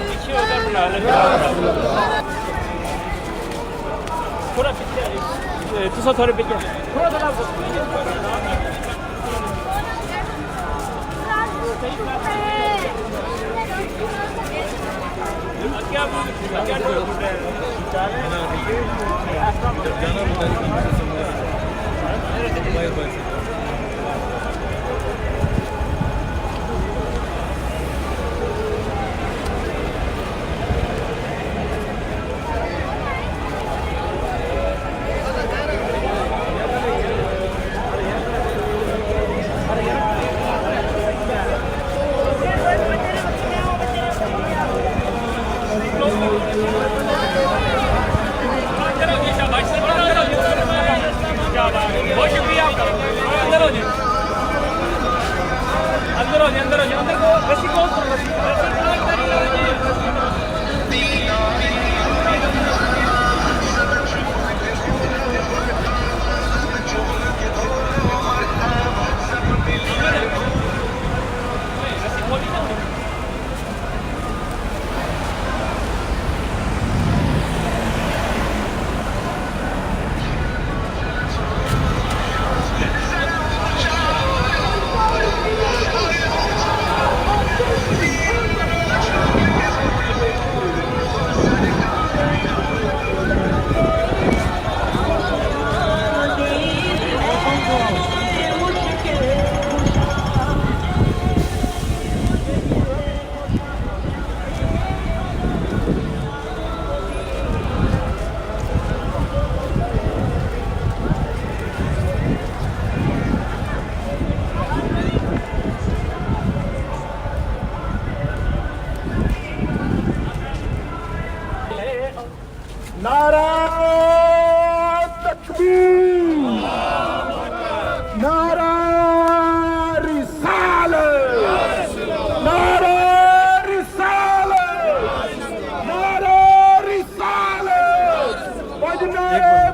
पीछे उधर बना ले थोड़ा पीछे तुसा थोड़े पीछे थोड़ा क्या अंदर को रस्सी को नारा तकबीर, नारा रिसालत, नारा रिसालत, नारा रिसालत।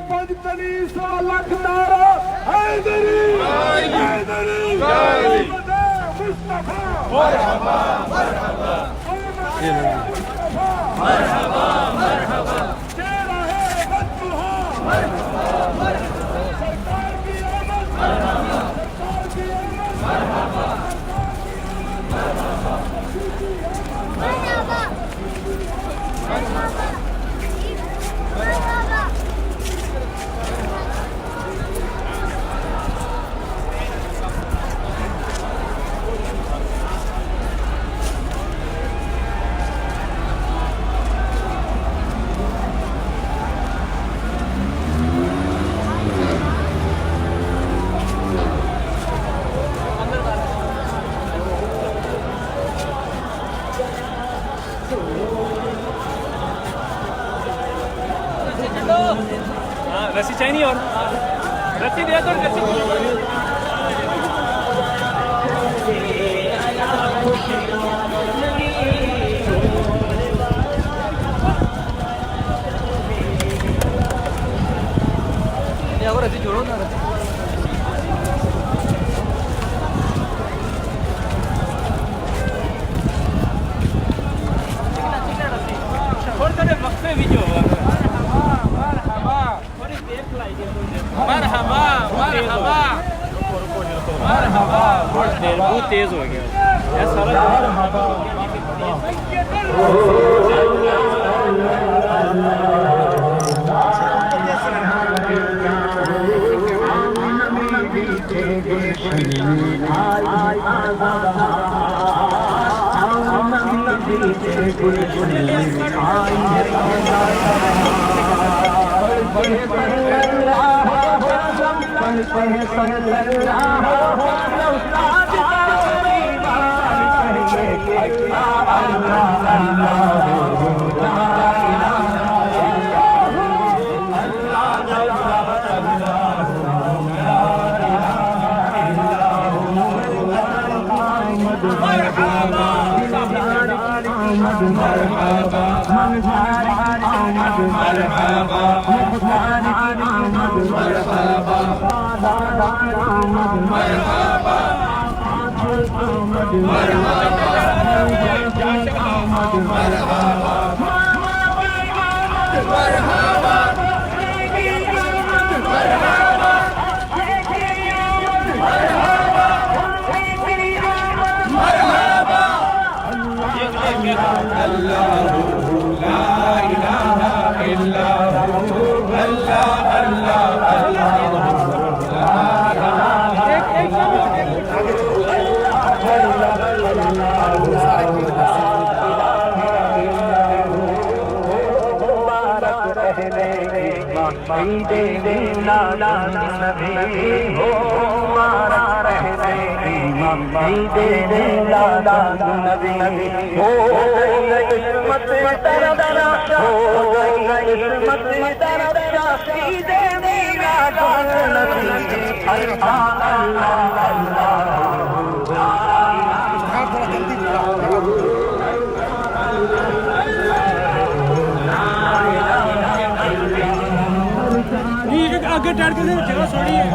पंजतनी 100 लाख नारा हैदरी, हैदरी, मुस्तफा, मरहबा, मरहबा, मरहबा, मरहबा। रस्सी चाहिए नहीं और रस्सी दिया तो रस्सी रस्सी जोड़ो ना थोड़े वक्फे भी जो मरहबा मरहबा मरहबा बहुत तेज हो गया मरहबा आगे टैड के जगह छोड़ी है।